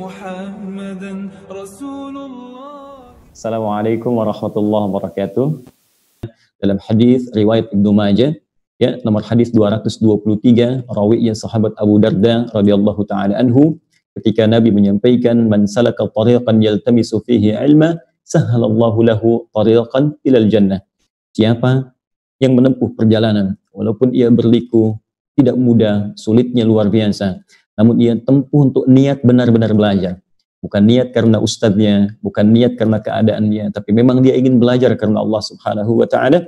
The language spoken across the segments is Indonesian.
محمدا رسول الله. Assalamualaikum warahmatullahi wabarakatuh. Dalam hadis riwayat Ibnu Majah, ya, nomor hadis 223, rawinya sahabat Abu Darda radhiyallahu taala anhu, ketika Nabi menyampaikan, man salaka tariqan yaltamisu fihi ilma sahhalallahu lahu tariqan ilal jannah. Siapa yang menempuh perjalanan walaupun ia berliku, tidak mudah, sulitnya luar biasa, namun ia tempuh untuk niat benar-benar belajar. Bukan niat karena ustadznya, bukan niat karena keadaannya, tapi memang dia ingin belajar karena Allah Subhanahu wa taala,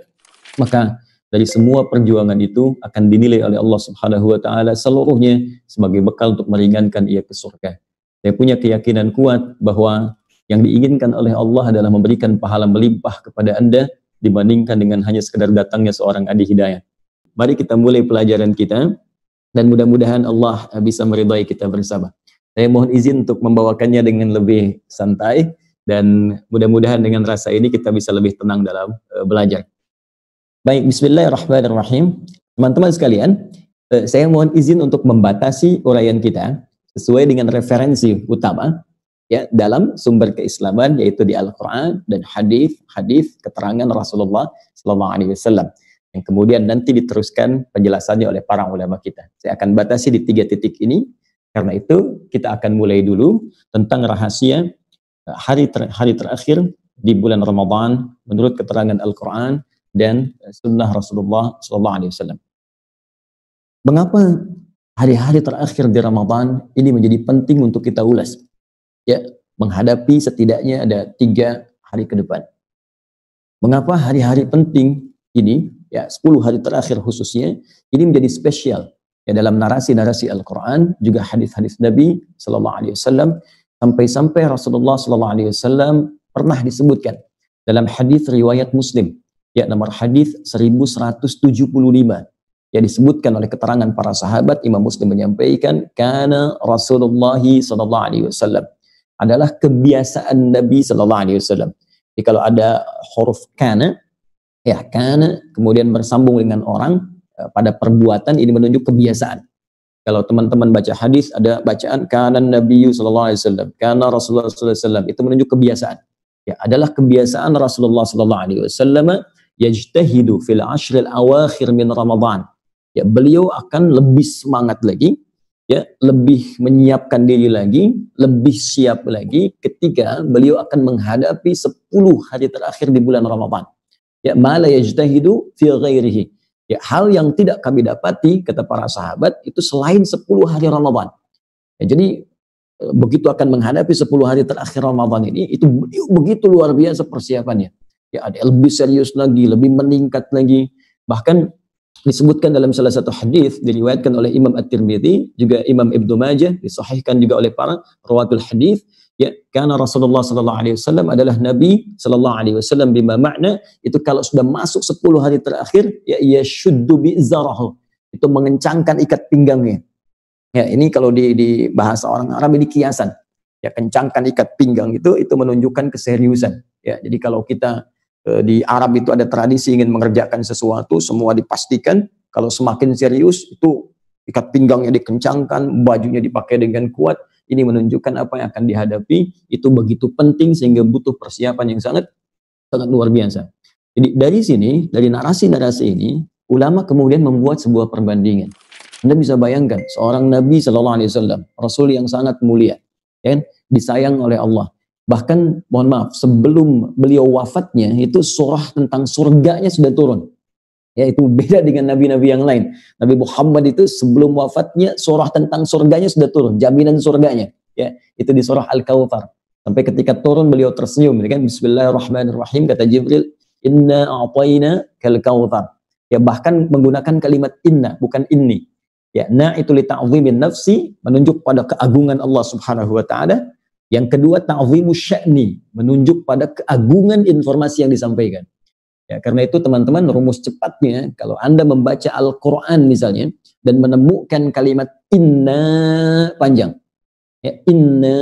maka dari semua perjuangan itu akan dinilai oleh Allah Subhanahu wa taala seluruhnya sebagai bekal untuk meringankan ia ke surga. Saya punya keyakinan kuat bahwa yang diinginkan oleh Allah adalah memberikan pahala melimpah kepada Anda dibandingkan dengan hanya sekedar datangnya seorang adi hidayah. Mari kita mulai pelajaran kita dan mudah-mudahan Allah bisa meridai kita bersama. Saya mohon izin untuk membawakannya dengan lebih santai dan mudah-mudahan dengan rasa ini kita bisa lebih tenang dalam belajar. Baik, bismillahirrahmanirrahim. Teman-teman sekalian, saya mohon izin untuk membatasi uraian kita sesuai dengan referensi utama ya dalam sumber keislaman, yaitu di Al-Qur'an dan hadis keterangan Rasulullah sallallahu alaihi wasallam. Yang kemudian nanti diteruskan penjelasannya oleh para ulama kita. Saya akan batasi di 3 titik ini. Karena itu kita akan mulai dulu tentang rahasia hari terakhir di bulan Ramadan menurut keterangan Al-Quran dan sunnah Rasulullah SAW. Mengapa hari-hari terakhir di Ramadan ini menjadi penting untuk kita ulas? Ya, menghadapi setidaknya ada 3 hari ke depan. Mengapa hari-hari penting ini, ya 10 hari terakhir khususnya, ini menjadi spesial? Ya, dalam narasi-narasi Al-Quran, juga hadis-hadis Nabi Sallallahu Alaihi Wasallam, sampai-sampai Rasulullah Sallallahu Alaihi Wasallam pernah disebutkan dalam hadis riwayat Muslim, ya nomor hadis 1175, ya disebutkan oleh keterangan para sahabat. Imam Muslim menyampaikan, karena Rasulullah Sallallahu Alaihi Wasallam, adalah kebiasaan Nabi Sallallahu Alaihi Wasallam. Jadi kalau ada huruf kana, ya kana kemudian bersambung dengan orang pada perbuatan, ini menunjuk kebiasaan. Kalau teman-teman baca hadis ada bacaan kana Nabiyyu sallallahu alaihi wasallam, kana Rasulullah sallallahu alaihi wasallam, itu menunjuk kebiasaan. Ya, adalah kebiasaan Rasulullah sallallahu alaihi wasallam yajtahidu fil ashril awakhir min Ramadan. Ya, beliau akan lebih semangat lagi, ya, lebih menyiapkan diri lagi, lebih siap lagi ketika beliau akan menghadapi 10 hari terakhir di bulan Ramadan. Ya, ma la yajtahidu fi ghairihi. Ya, hal yang tidak kami dapati, kata para sahabat, itu selain 10 hari Ramadan. Ya, jadi begitu akan menghadapi 10 hari terakhir Ramadan ini, itu begitu luar biasa persiapannya. Ya, ada lebih serius lagi, lebih meningkat lagi. Bahkan disebutkan dalam salah satu hadis diriwayatkan oleh Imam At-Tirmidzi, juga Imam Ibnu Majah, disahihkan juga oleh para rawatul hadis. Ya, karena Rasulullah sallallahu alaihi wasallam adalah Nabi sallallahu alaihi wasallam bima makna, itu kalau sudah masuk 10 hari terakhir, ya yashuddu bi izarahu, itu mengencangkan ikat pinggangnya. Ya, ini kalau di bahasa orang Arab ini kiasan. Ya, kencangkan ikat pinggang itu menunjukkan keseriusan. Ya, jadi kalau kita di Arab itu ada tradisi ingin mengerjakan sesuatu, semua dipastikan, kalau semakin serius itu ikat pinggangnya dikencangkan, bajunya dipakai dengan kuat. Ini menunjukkan apa yang akan dihadapi itu begitu penting sehingga butuh persiapan yang sangat luar biasa. Jadi dari sini, dari narasi-narasi ini, ulama kemudian membuat sebuah perbandingan. Anda bisa bayangkan seorang Nabi Sallallahu Alaihi Wasallam, Rasul yang sangat mulia, ya, disayang oleh Allah. Bahkan mohon maaf, sebelum beliau wafatnya itu surah tentang surganya sudah turun. Ya, itu beda dengan nabi-nabi yang lain. Nabi Muhammad itu sebelum wafatnya surah tentang surganya sudah turun, jaminan surganya. Ya, itu di surah Al-Kautsar. Sampai ketika turun beliau tersenyum, kan Bismillahirrahmanirrahim, kata Jibril, inna a'tayna kal kautsar. Ya, bahkan menggunakan kalimat inna, bukan inni. Ya, na itu li ta'zimin nafsi, menunjuk pada keagungan Allah Subhanahu wa taala. Yang kedua, ta'zimu sya'ni, menunjuk pada keagungan informasi yang disampaikan. Ya, karena itu teman-teman, rumus cepatnya kalau Anda membaca Al-Quran misalnya dan menemukan kalimat inna panjang, ya, inna,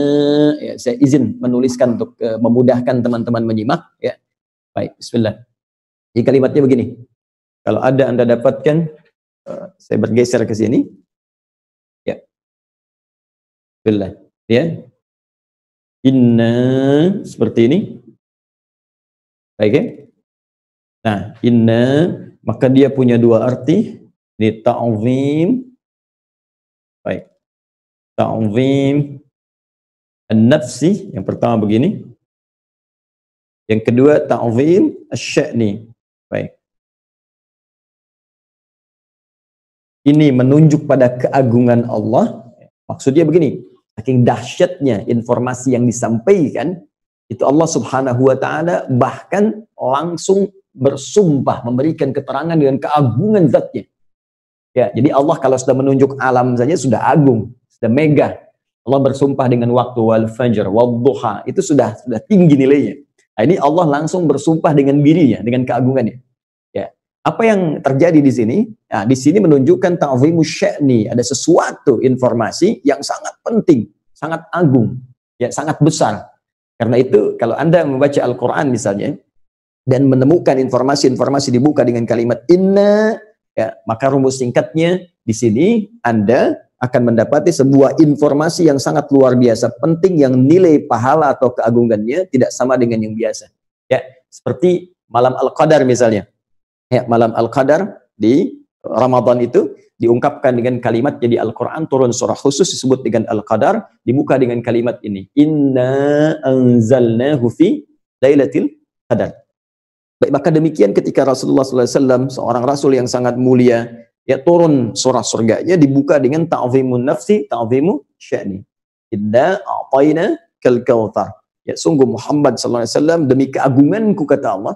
ya, saya izin menuliskan untuk memudahkan teman-teman menyimak. Ya, baik, bismillah. Jadi kalimatnya begini, kalau ada Anda dapatkan, saya bergeser ke sini, ya, bismillah, ya, Inna seperti ini. Baik ya? Nah, inna maka dia punya dua arti. Ini ta'zim. Baik. Ta'zim an-nafsi, yang pertama begini. Yang kedua ta'zim asy-sya'ni. Baik. Ini menunjuk pada keagungan Allah. Maksudnya begini, saking dahsyatnya informasi yang disampaikan, itu Allah Subhanahu wa taala bahkan langsung bersumpah memberikan keterangan dengan keagungan zatnya. Ya, jadi Allah kalau sudah menunjuk alam saja sudah agung, sudah mega. Allah bersumpah dengan waktu wal fajr wal duha, itu sudah tinggi nilainya. Nah, ini Allah langsung bersumpah dengan dirinya, dengan keagungannya. Ya. Apa yang terjadi di sini? Nah, di sini menunjukkan ta'zimus sya'ni, ada sesuatu informasi yang sangat penting, sangat agung, ya, sangat besar. Karena itu kalau Anda membaca Al-Qur'an misalnya dan menemukan informasi-informasi dibuka dengan kalimat inna, ya, maka rumus singkatnya di sini Anda akan mendapati sebuah informasi yang sangat luar biasa penting yang nilai pahala atau keagungannya tidak sama dengan yang biasa. Ya, seperti malam Al-Qadar misalnya. Ya, malam Al-Qadar di Ramadan itu diungkapkan dengan kalimat, jadi Al-Quran turun surah khusus disebut dengan Al-Qadar, dibuka dengan kalimat ini, Inna anzalnahu fi lailatul qadar. Baik, maka demikian ketika Rasulullah SAW, seorang Rasul yang sangat mulia, ya, turun surah surganya dibuka dengan ta'zimun nafsi, ta'zimu sya'ni. Inna a'tayna kal kautsar. Ya, sungguh Muhammad SAW, demi keagunganku kata Allah,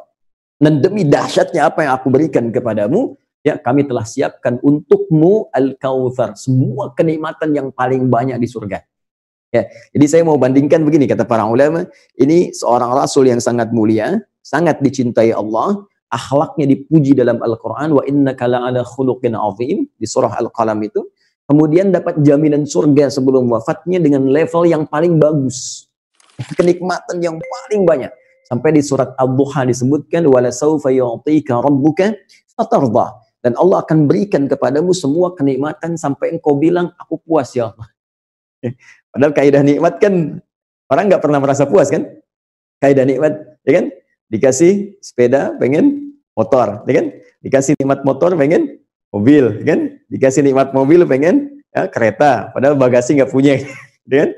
dan demi dahsyatnya apa yang aku berikan kepadamu, ya, kami telah siapkan untukmu al-kautsar, semua kenikmatan yang paling banyak di surga. Ya, jadi saya mau bandingkan begini, kata para ulama, ini seorang Rasul yang sangat mulia, sangat dicintai Allah, akhlaknya dipuji dalam Al-Quran, wa innaka la'ala khuluqin azim, di surah Al-Qalam itu, kemudian dapat jaminan surga sebelum wafatnya dengan level yang paling bagus, kenikmatan yang paling banyak. Sampai di surat Ad-Duha disebutkan, wala sawfa yu'tika rabbuka fatardah, dan Allah akan berikan kepadamu semua kenikmatan sampai engkau bilang, aku puas ya Allah. Padahal kaidah nikmat kan, orang nggak pernah merasa puas kan? Kaidah nikmat, ya kan? Dikasih sepeda, pengen motor, ya kan? Dikasih nikmat motor, pengen mobil, ya kan? Dikasih nikmat mobil, pengen ya, kereta, padahal bagasi nggak punya, ya kan?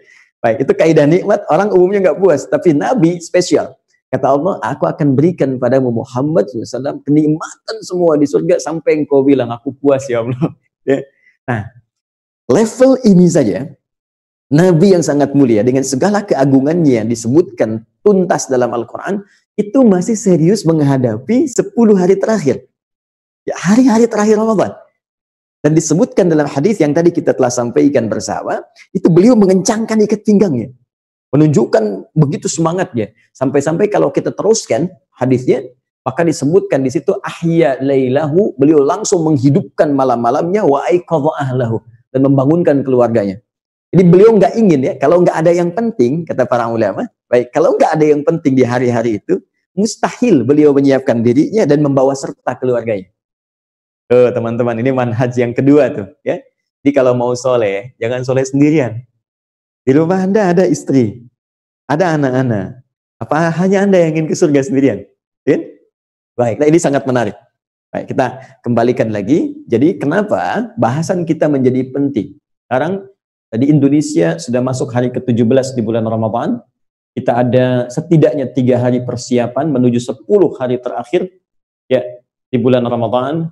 Baik, itu kaidah nikmat, orang umumnya nggak puas, tapi Nabi spesial. Kata Allah, aku akan berikan padamu Muhammad SAW kenikmatan semua di surga sampai engkau bilang, aku puas ya Allah. Ya. Nah, level ini saja, Nabi yang sangat mulia dengan segala keagungannya yang disebutkan tuntas dalam Al-Quran, itu masih serius menghadapi 10 hari terakhir. Ya, hari-hari terakhir Ramadan. Dan disebutkan dalam hadis yang tadi kita telah sampaikan bersama, itu beliau mengencangkan ikat pinggangnya. Menunjukkan begitu semangatnya. Sampai-sampai kalau kita teruskan hadisnya, maka disebutkan di situ ahya lailahu, beliau langsung menghidupkan malam-malamnya, wa aiqadha ahlahu, dan membangunkan keluarganya. Jadi beliau nggak ingin ya, kalau nggak ada yang penting, kata para ulama, baik, kalau nggak ada yang penting di hari-hari itu, mustahil beliau menyiapkan dirinya dan membawa serta keluarganya. Teman-teman, ini manhaj yang kedua tuh, ya. Jadi kalau mau soleh, jangan soleh sendirian. Di rumah Anda ada istri, ada anak-anak. Apa hanya Anda yang ingin ke surga sendirian? Ya? Baik, nah ini sangat menarik. Baik, kita kembalikan lagi. Jadi kenapa bahasan kita menjadi penting? Sekarang di Indonesia sudah masuk hari ke-17 di bulan Ramadan. Kita ada setidaknya 3 hari persiapan menuju 10 hari terakhir ya di bulan Ramadan.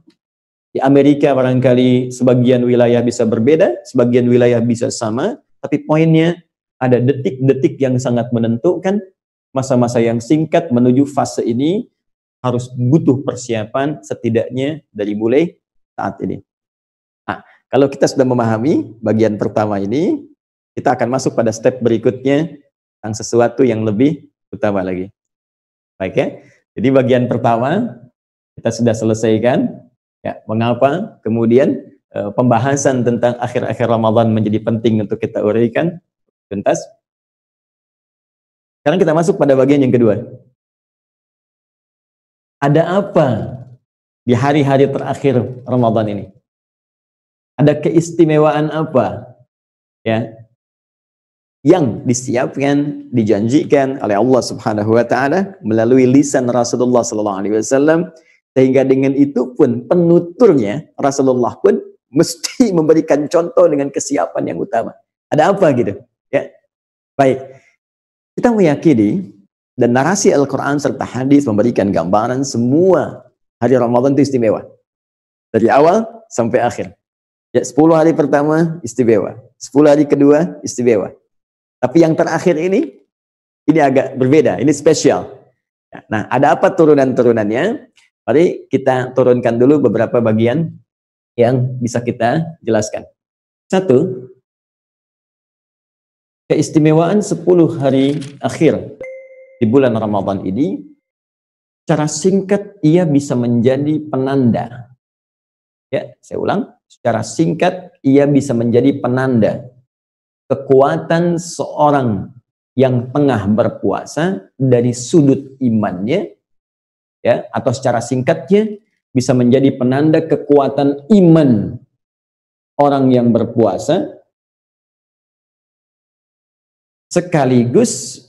Di Amerika barangkali sebagian wilayah bisa berbeda, sebagian wilayah bisa sama. Tapi poinnya ada detik-detik yang sangat menentukan, masa-masa yang singkat menuju fase ini harus butuh persiapan setidaknya dari mulai saat ini. Nah, kalau kita sudah memahami bagian pertama ini, kita akan masuk pada step berikutnya yang sesuatu yang lebih utama lagi. Baik ya, jadi bagian pertama kita sudah selesaikan. Ya, mengapa kemudian pembahasan tentang akhir-akhir Ramadan menjadi penting untuk kita uraikan tuntas. Sekarang kita masuk pada bagian yang kedua. Ada apa di hari-hari terakhir Ramadan ini? Ada keistimewaan apa ya yang disiapkan, dijanjikan oleh Allah Subhanahu wa taala melalui lisan Rasulullah sallallahu alaihi wasallam, sehingga dengan itu pun penuturnya Rasulullah pun mesti memberikan contoh dengan kesiapan yang utama. Ada apa gitu? Ya. Baik. Kita meyakini dan narasi Al-Qur'an serta hadis memberikan gambaran semua hari Ramadan itu istimewa. Dari awal sampai akhir. Ya, 10 hari pertama istimewa, 10 hari kedua istimewa. Tapi yang terakhir ini agak berbeda, ini spesial. Nah, ada apa turunan-turunannya? Mari kita turunkan dulu beberapa bagian yang bisa kita jelaskan. Satu, keistimewaan 10 hari akhir di bulan Ramadan ini, secara singkat ia bisa menjadi penanda. Ya, saya ulang, secara singkat ia bisa menjadi penanda kekuatan seorang yang tengah berpuasa dari sudut imannya, ya, atau secara singkatnya bisa menjadi penanda kekuatan iman orang yang berpuasa, sekaligus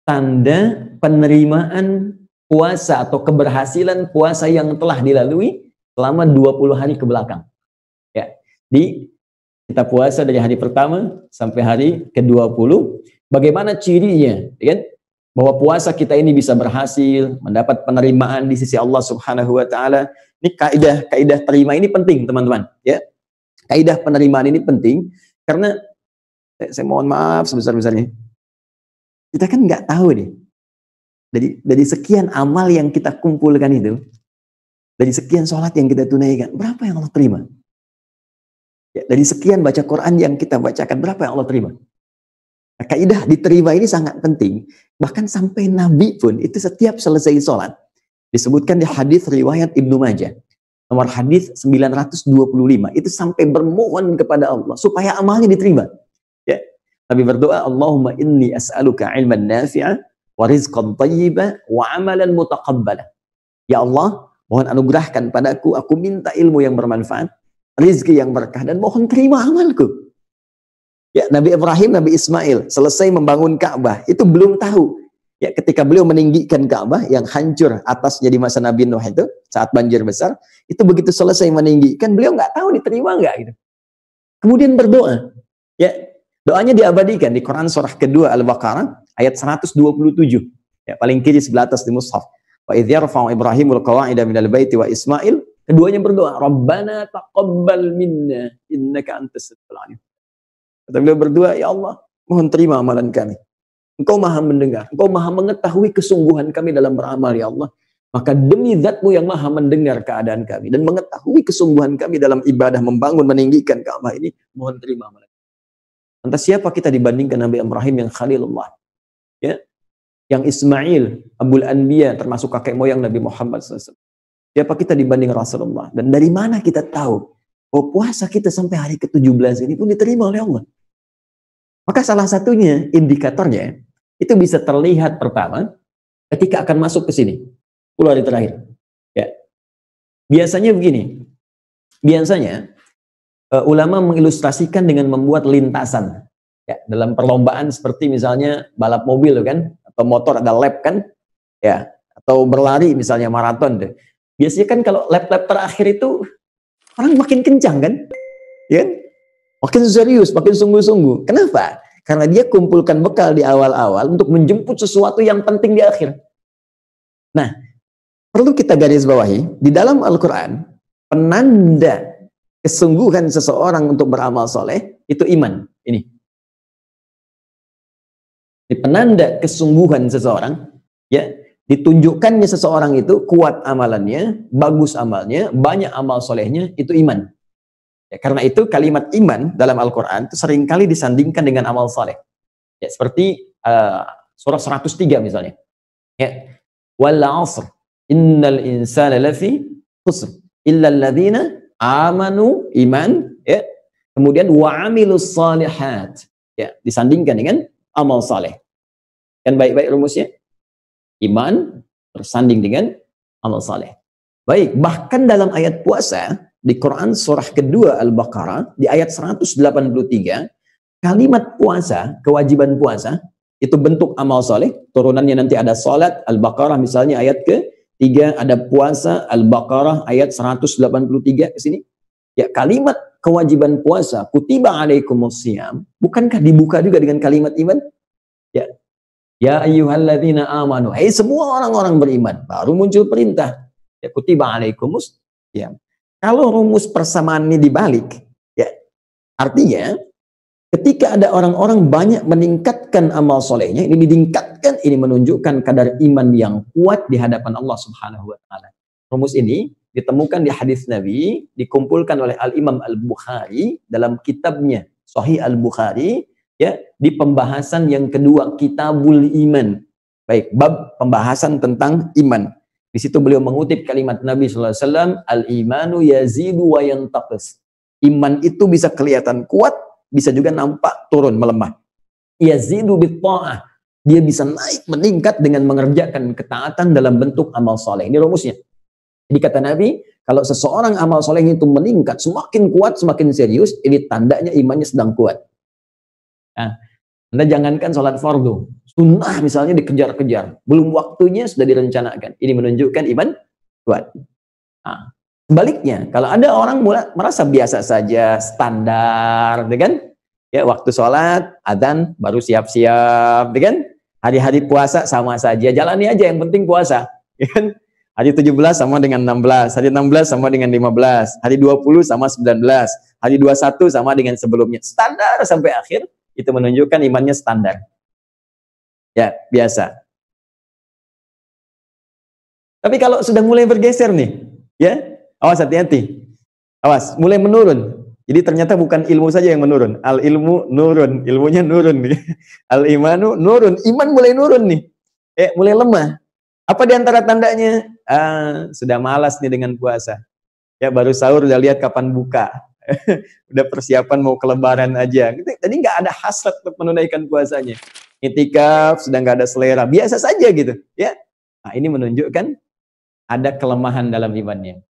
tanda penerimaan puasa atau keberhasilan puasa yang telah dilalui selama 20 hari ke belakang. Ya, kita puasa dari hari pertama sampai hari ke-20. Bagaimana cirinya? Ya kan? Bahwa puasa kita ini bisa berhasil, mendapat penerimaan di sisi Allah Subhanahu wa taala. Ini kaidah terima ini penting, teman-teman, ya. Kaidah penerimaan ini penting karena saya mohon maaf sebesar-besarnya. Kita kan nggak tahu nih. Dari sekian amal yang kita kumpulkan itu, dari sekian sholat yang kita tunaikan, berapa yang Allah terima? Ya, dari sekian baca Quran yang kita bacakan, berapa yang Allah terima? Nah, kaidah diterima ini sangat penting. Bahkan sampai Nabi pun, itu setiap selesai sholat, disebutkan di hadis riwayat Ibnu Majah, nomor hadis 925, itu sampai bermohon kepada Allah, supaya amalnya diterima. Ya. Nabi berdoa, Allahumma inni as'aluka ilman nafi'a, wa rizqan tayyiba, wa amalan mutaqabbala. Ya Allah, mohon anugerahkan padaku, aku minta ilmu yang bermanfaat, rizki yang berkah, dan mohon terima amalku. Ya, Nabi Ibrahim, Nabi Ismail selesai membangun Ka'bah, itu belum tahu. Ya, ketika beliau meninggikan Ka'bah yang hancur atasnya di masa Nabi Nuh itu, saat banjir besar, itu begitu selesai meninggikan, beliau nggak tahu diterima nggak gitu. Kemudian berdoa. Ya, doanya diabadikan di Quran surah kedua Al-Baqarah ayat 127. Ya, paling kiri sebelah atas di mushaf. Wa idh yarfa'u Ibrahimul qawa'ida minal baiti wa Ismail. Keduanya berdoa, Rabbana taqabbal minna innaka antas samiul alim. Kata beliau berdoa, ya Allah, mohon terima amalan kami. Engkau maha mendengar, engkau maha mengetahui kesungguhan kami dalam beramal, ya Allah. Maka demi zatmu yang maha mendengar keadaan kami dan mengetahui kesungguhan kami dalam ibadah membangun, meninggikan Ka'bah ini, mohon terima amalan. Lantas siapa kita dibandingkan Nabi Ibrahim yang Khalilullah? Ya, yang Ismail, Abul Anbiya, termasuk kakek moyang Nabi Muhammad SAW. Siapa kita dibanding Rasulullah? Dan dari mana kita tahu bahwa puasa kita sampai hari ke-17 ini pun diterima oleh Allah? Maka salah satunya, indikatornya, itu bisa terlihat pertama, ketika akan masuk ke sini, 10 hari terakhir. Ya. Biasanya begini, ulama mengilustrasikan dengan membuat lintasan. Ya, dalam perlombaan seperti misalnya balap mobil kan, atau motor ada lap kan, ya, atau berlari misalnya maraton deh. Biasanya kan kalau lap-lap terakhir itu orang makin kencang kan? Ya? Makin serius, makin sungguh-sungguh. Kenapa? Karena dia kumpulkan bekal di awal-awal untuk menjemput sesuatu yang penting di akhir. Nah, perlu kita garis bawahi, di dalam Al-Quran, penanda kesungguhan seseorang untuk beramal soleh, itu iman. Ini penanda kesungguhan seseorang, ya, ditunjukkannya seseorang itu kuat amalannya, bagus amalnya, banyak amal solehnya, itu iman. Ya, karena itu kalimat iman dalam Al-Quran itu seringkali disandingkan dengan amal soleh. Ya, seperti surah 103 misalnya. Ya, wal 'asr innal insana lafi khusr illa alladhina amanu iman, ya. Kemudian wa 'amilus shalihat. Ya, disandingkan dengan amal soleh. Kan baik-baik rumusnya? Iman bersanding dengan amal saleh. Baik, bahkan dalam ayat puasa di Quran surah kedua Al-Baqarah di ayat 183, kalimat puasa, kewajiban puasa, itu bentuk amal soleh, turunannya nanti ada salat, Al-Baqarah misalnya ayat ke-3, ada puasa, Al-Baqarah ayat 183 ke sini. Ya, kalimat kewajiban puasa, kutiba alaikumusiyam, bukankah dibuka juga dengan kalimat iman? Ya. Ya ayyuhalladzina amanu, hai semua orang-orang beriman, baru muncul perintah. Ya, kutiba alaikumusiyam. Kalau rumus persamaan ini dibalik, ya, artinya ketika ada orang-orang banyak meningkatkan amal solehnya, ini ditingkatkan, ini menunjukkan kadar iman yang kuat di hadapan Allah Subhanahu wa Ta'ala. Rumus ini ditemukan di hadis Nabi, dikumpulkan oleh Al-Imam Al-Bukhari dalam kitabnya Sahih Al-Bukhari, ya, di pembahasan yang kedua, Kitabul Iman. Baik, bab pembahasan tentang iman. Di situ beliau mengutip kalimat Nabi SAW, Al-imanu yazidu wa yantaqis. Iman itu bisa kelihatan kuat, bisa juga nampak turun, melemah. Yazidu bitta'ah. Dia bisa naik, meningkat dengan mengerjakan ketaatan dalam bentuk amal soleh. Ini rumusnya. Jadi kata Nabi, kalau seseorang amal soleh itu meningkat, semakin kuat, semakin serius, ini tandanya imannya sedang kuat. Nah, Anda jangankan sholat fardu, sunnah misalnya dikejar-kejar, belum waktunya sudah direncanakan. Ini menunjukkan iman kuat. Nah, sebaliknya, kalau ada orang merasa biasa saja, standar, kan? Ya, waktu sholat, adzan, baru siap-siap, kan? Hari-hari puasa sama saja, jalani aja, yang penting puasa, kan? Hari 17 sama dengan 16, hari 16 sama dengan 15, hari 20 sama 19, hari 21 sama dengan sebelumnya. Standar sampai akhir, itu menunjukkan imannya standar. Ya, biasa. Tapi kalau sudah mulai bergeser nih, ya, awas hati-hati. Awas, mulai menurun. Jadi ternyata bukan ilmu saja yang menurun. Al-ilmu nurun, ilmunya nurun. Al-imanu nurun, iman mulai nurun nih. Mulai lemah. Apa di antara tandanya? Sudah malas nih dengan puasa. Ya, baru sahur udah lihat kapan buka. Udah persiapan mau ke lebaran aja. Tadi nggak ada hasrat untuk menunaikan puasanya. Itikaf sudah nggak ada selera. Biasa saja gitu. Ya. Nah, ini menunjukkan ada kelemahan dalam imannya.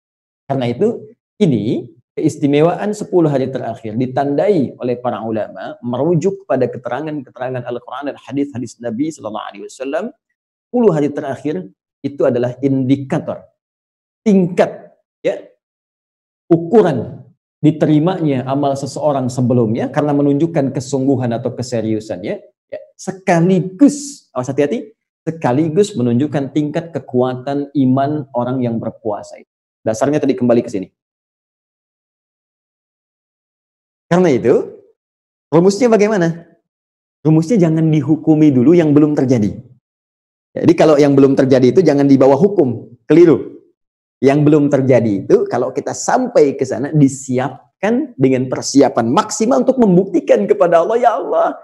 Karena itu, ini keistimewaan 10 hari terakhir ditandai oleh para ulama merujuk pada keterangan-keterangan Al-Quran dan hadis-hadis Nabi SAW. 10 hari terakhir itu adalah indikator tingkat, ya, ukuran diterimanya amal seseorang sebelumnya karena menunjukkan kesungguhan atau keseriusannya, ya, sekaligus, awas hati-hati, sekaligus menunjukkan tingkat kekuatan iman orang yang berpuasa. Dasarnya tadi kembali ke sini. Karena itu, rumusnya bagaimana? Rumusnya jangan dihukumi dulu yang belum terjadi. Jadi kalau yang belum terjadi itu jangan dibawa hukum, keliru. Yang belum terjadi itu kalau kita sampai ke sana disiapkan dengan persiapan maksimal untuk membuktikan kepada Allah, ya Allah,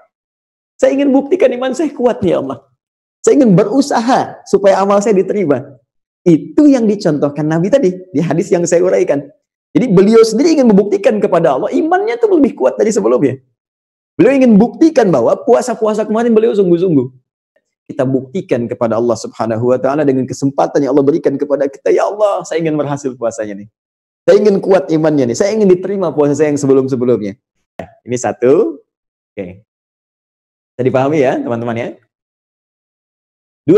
saya ingin buktikan iman saya kuat ya Allah. Saya ingin berusaha supaya amal saya diterima. Itu yang dicontohkan Nabi tadi di hadis yang saya uraikan. Jadi beliau sendiri ingin membuktikan kepada Allah imannya itu lebih kuat dari sebelumnya. Beliau ingin buktikan bahwa puasa-puasa kemarin beliau sungguh-sungguh. Kita buktikan kepada Allah Subhanahu wa Ta'ala dengan kesempatan yang Allah berikan kepada kita. Ya Allah, saya ingin berhasil puasanya nih. Saya ingin kuat imannya nih. Saya ingin diterima puasa saya yang sebelum-sebelumnya. Ini satu. Oke. Bisa dipahami ya, teman-teman ya. 2.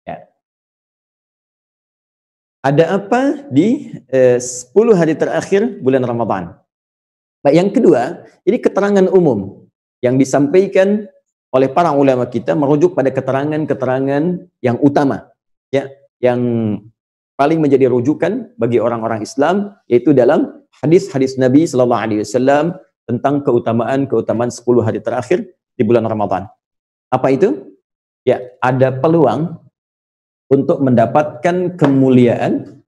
Ya. Ada apa di 10 hari terakhir bulan Ramadan? Baik, yang kedua, ini keterangan umum yang disampaikan oleh para ulama kita merujuk pada keterangan-keterangan yang utama, ya, yang paling menjadi rujukan bagi orang-orang Islam, yaitu dalam hadis-hadis Nabi Sallallahu Alaihi Wasallam tentang keutamaan 10 hari terakhir di bulan Ramadan. Apa itu? Ya, ada peluang untuk mendapatkan kemuliaan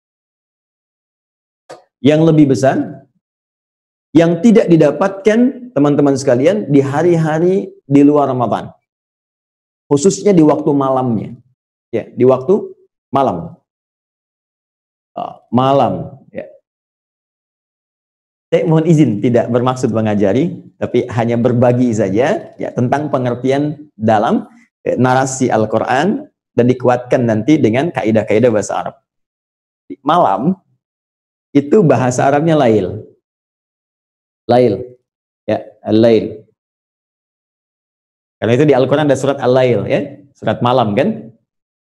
yang lebih besar yang tidak didapatkan teman-teman sekalian di hari-hari di luar Ramadan. Khususnya di waktu malamnya. Ya, di waktu malam. Malam, ya. Saya mohon izin tidak bermaksud mengajari, tapi hanya berbagi saja ya tentang pengertian dalam narasi Al-Qur'an dan dikuatkan nanti dengan kaidah-kaidah bahasa Arab. Malam itu bahasa Arabnya lail. Lail. Ya, al-lail. Karena itu di Al-Quran ada surat al-lail, ya, surat malam kan?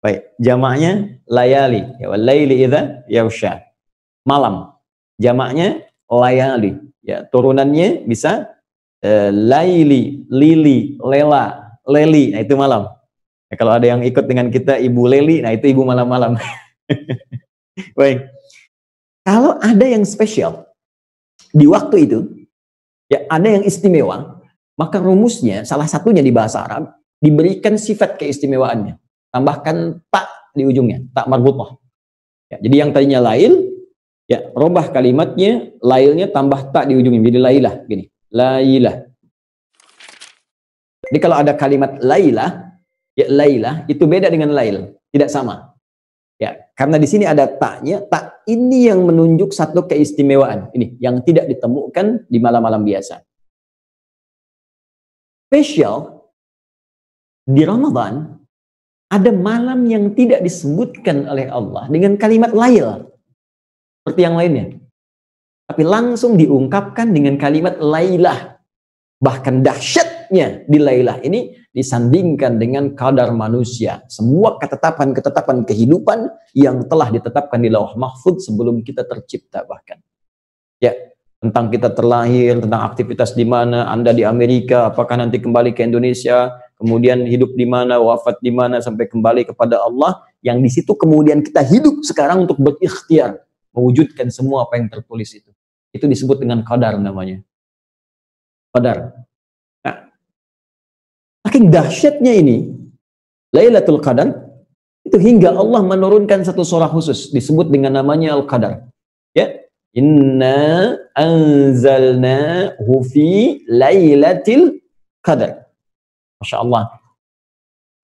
Baik, jamaknya layali, ya, wal-laili idza yaghsha. Malam. Jamaknya layali. Ya, turunannya bisa laili, lili, lela, leli. Nah, itu malam. Ya, kalau ada yang ikut dengan kita Ibu Leli, nah itu ibu malam-malam. Baik. Kalau ada yang spesial di waktu itu, ya ada yang istimewa, maka rumusnya salah satunya di bahasa Arab diberikan sifat keistimewaannya. Tambahkan tak di ujungnya, tak marbutah. Ya, jadi yang tadinya lail, ya robah kalimatnya, lailnya tambah tak di ujungnya, jadi lailah gini. Lailah. Jadi kalau ada kalimat lailah, ya lailah itu beda dengan lail, tidak sama. Ya, karena di sini ada taknya, tak ini yang menunjuk satu keistimewaan. Ini yang tidak ditemukan di malam-malam biasa. Spesial di Ramadan ada malam yang tidak disebutkan oleh Allah dengan kalimat lail seperti yang lainnya. Tapi langsung diungkapkan dengan kalimat lailah. Bahkan dahsyatnya di lailah ini disandingkan dengan kadar manusia. Semua ketetapan-ketetapan kehidupan yang telah ditetapkan di Lauh Mahfudz sebelum kita tercipta bahkan. Ya, tentang kita terlahir, tentang aktivitas di mana, Anda di Amerika, apakah nanti kembali ke Indonesia, kemudian hidup di mana, wafat di mana, sampai kembali kepada Allah, yang di situ kemudian kita hidup sekarang untuk berikhtiar, mewujudkan semua apa yang tertulis itu. Itu disebut dengan qadar namanya. Qadar. Nah, saking dahsyatnya ini, Lailatul Qadar, itu hingga Allah menurunkan satu surah khusus, disebut dengan namanya Al-Qadar. Ya, Inna anzalnahu fi Lailatul Qadar. Masya Allah.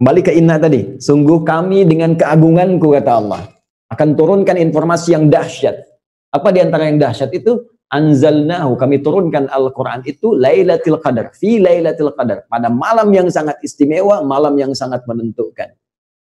Kembali ke inna tadi. Sungguh kami dengan keagunganku, kata Allah, akan turunkan informasi yang dahsyat. Apa di antara yang dahsyat itu? Anzalnahu, kami turunkan Al-Quran itu Lailatul Qadar, fi Lailatul Qadar, pada malam yang sangat istimewa, malam yang sangat menentukan.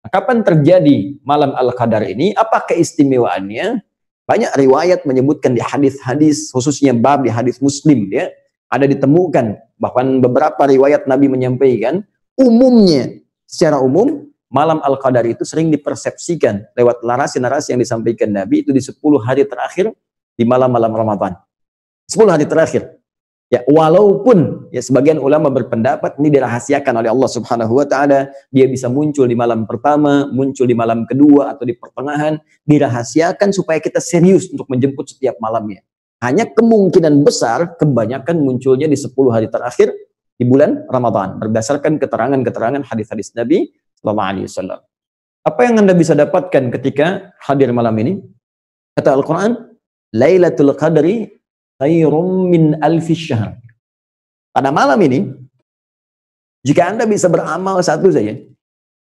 Nah, kapan terjadi malam Al-Qadar ini? Apa keistimewaannya? Banyak riwayat menyebutkan di hadis-hadis, khususnya bab di hadis Muslim, ya, ada ditemukan, bahkan beberapa riwayat Nabi menyampaikan, umumnya, secara umum, malam Al-Qadar itu sering dipersepsikan lewat narasi-narasi yang disampaikan Nabi itu di 10 hari terakhir di malam-malam Ramadan. 10 hari terakhir. Ya, walaupun ya sebagian ulama berpendapat ini dirahasiakan oleh Allah Subhanahu wa taala, dia bisa muncul di malam pertama, muncul di malam kedua atau di pertengahan, dirahasiakan supaya kita serius untuk menjemput setiap malamnya. Hanya kemungkinan besar kebanyakan munculnya di 10 hari terakhir di bulan Ramadan berdasarkan keterangan-keterangan hadis-hadis Nabi sallallahu alaihi wasallam. Apa yang Anda bisa dapatkan ketika hadir malam ini? Kata Al-Qur'an, Lailatul Qadri khairum min alfi syahr. Pada malam ini, jika Anda bisa beramal satu saja,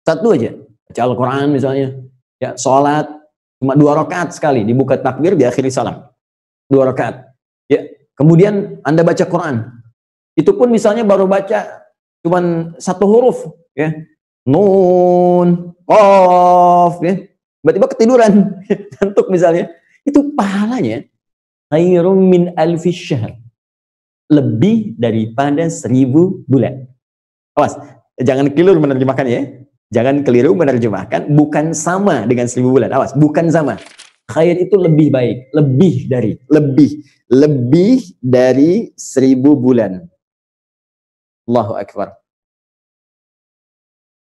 satu aja, baca Al-Quran misalnya, ya, sholat, cuma 2 rakaat sekali, dibuka takbir, diakhiri salam. 2 rakaat. Ya, kemudian Anda baca Quran. Itu pun misalnya baru baca cuma 1 huruf, ya. Nun, qaf, ya. Tiba-tiba ketiduran, ngantuk misalnya. Itu pahalanya khairum min alfi syahr, lebih daripada 1000 bulan. Awas, jangan keliru menerjemahkan ya. Jangan keliru menerjemahkan, bukan sama dengan 1000 bulan. Awas, bukan sama. Khair itu lebih baik, lebih dari 1000 bulan. Allahu Akbar.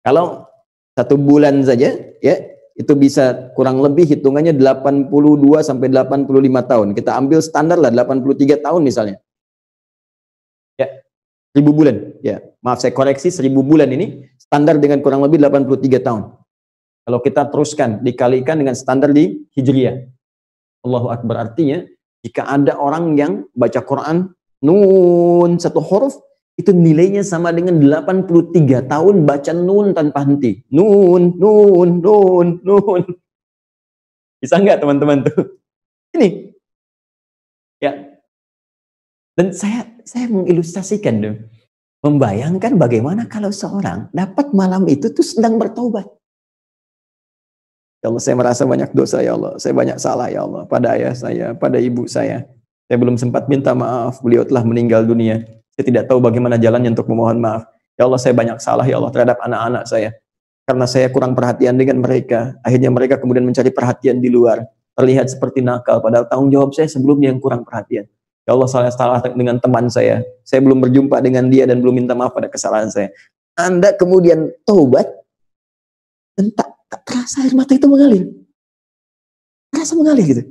Kalau 1 bulan saja, ya, itu bisa kurang lebih hitungannya 82 sampai 85 tahun. Kita ambil standar lah 83 tahun misalnya. Ya, 1000 bulan. Ya, maaf saya koreksi, 1000 bulan ini standar dengan kurang lebih 83 tahun. Kalau kita teruskan dikalikan dengan standar di Hijriyah. Allahu Akbar, artinya jika ada orang yang baca Quran nun 1 huruf, itu nilainya sama dengan 83 tahun baca nun tanpa henti. Nun. Bisa nggak teman-teman tuh? Ini. Ya. Dan saya mengilustrasikan tuh. Membayangkan bagaimana kalau seorang dapat malam itu tuh sedang bertobat. Ya Allah, saya merasa banyak dosa ya Allah. Saya banyak salah ya Allah. Pada ayah saya, pada ibu saya. Saya belum sempat minta maaf. Beliau telah meninggal dunia. Saya tidak tahu bagaimana jalannya untuk memohon maaf. Ya Allah, saya banyak salah ya Allah terhadap anak-anak saya. Karena saya kurang perhatian dengan mereka. Akhirnya mereka kemudian mencari perhatian di luar. Terlihat seperti nakal, padahal tanggung jawab saya sebelumnya yang kurang perhatian. Ya Allah, saya salah dengan teman saya. Saya belum berjumpa dengan dia dan belum minta maaf pada kesalahan saya. Anda kemudian taubat, dan tak terasa air mata itu mengalir. Terasa mengalir gitu.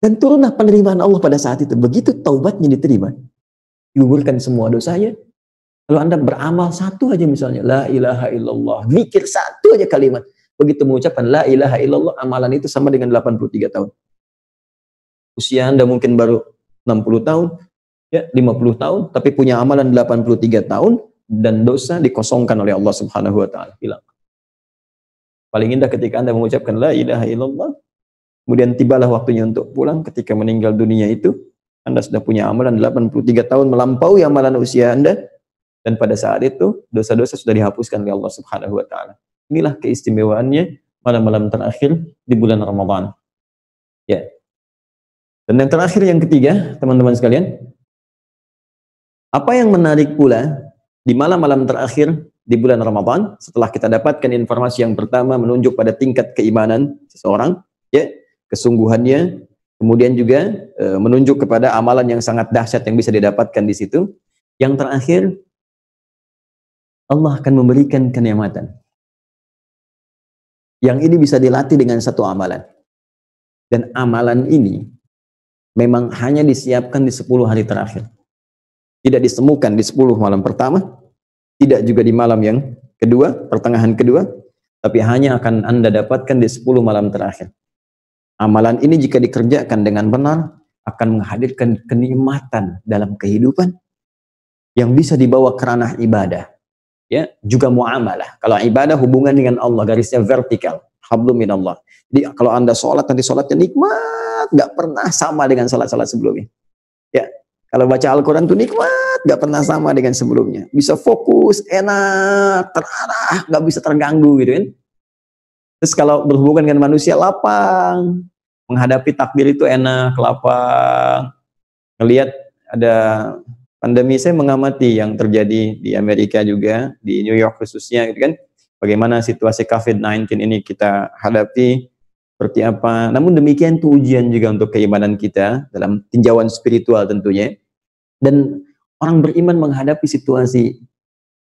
Dan turunlah penerimaan Allah pada saat itu. Begitu taubatnya diterima, digugurkan semua dosanya. Kalau Anda beramal satu aja misalnya, la ilaha illallah, mikir satu aja kalimat. Begitu mengucapkan la ilaha illallah, amalan itu sama dengan 83 tahun. Usia Anda mungkin baru 60 tahun, ya 50 tahun, tapi punya amalan 83 tahun, dan dosa dikosongkan oleh Allah Subhanahu wa Ta'ala. Hilang. Paling indah ketika Anda mengucapkan la ilaha illallah, kemudian tibalah waktunya untuk pulang. Ketika meninggal dunia itu, Anda sudah punya amalan 83 tahun, melampaui amalan usia Anda, dan pada saat itu dosa-dosa sudah dihapuskan oleh Allah Subhanahu wa Ta'ala. Inilah keistimewaannya malam-malam terakhir di bulan Ramadan. Ya. Dan yang terakhir, yang ketiga, teman-teman sekalian, apa yang menarik pula di malam-malam terakhir di bulan Ramadan, setelah kita dapatkan informasi yang pertama menunjuk pada tingkat keimanan seseorang, ya, kesungguhannya, kemudian juga menunjuk kepada amalan yang sangat dahsyat yang bisa didapatkan di situ. Yang terakhir, Allah akan memberikan kenikmatan. Yang ini bisa dilatih dengan satu amalan. Dan amalan ini memang hanya disiapkan di 10 hari terakhir. Tidak ditemukan di 10 malam pertama, tidak juga di malam yang kedua, pertengahan kedua, tapi hanya akan Anda dapatkan di 10 malam terakhir. Amalan ini jika dikerjakan dengan benar, akan menghadirkan kenikmatan dalam kehidupan yang bisa dibawa ke ranah ibadah. Ya, juga muamalah. Kalau ibadah hubungan dengan Allah, garisnya vertikal, hablum minallah. Jadi kalau Anda sholat, nanti sholatnya nikmat, nggak pernah sama dengan sholat-sholat sebelumnya. Ya, kalau baca Al-Quran itu nikmat, nggak pernah sama dengan sebelumnya. Bisa fokus, enak, terarah, nggak bisa terganggu gitu kan. Terus kalau berhubungan dengan manusia, lapang, menghadapi takdir itu enak, lapang. Ngelihat ada pandemi, saya mengamati yang terjadi di Amerika juga, di New York khususnya gitu kan. Bagaimana situasi COVID-19 ini kita hadapi, seperti apa. Namun demikian itu ujian juga untuk keimanan kita dalam tinjauan spiritual tentunya. Dan orang beriman menghadapi situasi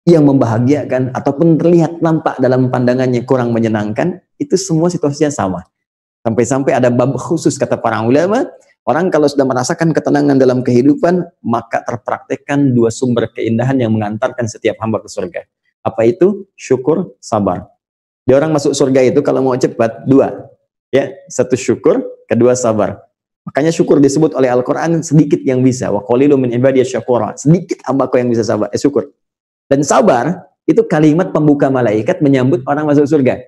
yang membahagiakan ataupun terlihat nampak dalam pandangannya kurang menyenangkan, itu semua situasinya sama. Sampai-sampai ada bab khusus kata para ulama, orang kalau sudah merasakan ketenangan dalam kehidupan, maka terpraktekkan 2 sumber keindahan yang mengantarkan setiap hamba ke surga. Apa itu? Syukur, sabar. Dia orang masuk surga itu kalau mau cepat 2. Ya, 1 syukur, 2 sabar. Makanya syukur disebut oleh Al-Quran sedikit yang bisa. Wa qalilun min ibadiyasy syakura. Sedikit hambaku yang bisa sabar, syukur. Dan sabar itu kalimat pembuka malaikat menyambut orang masuk surga.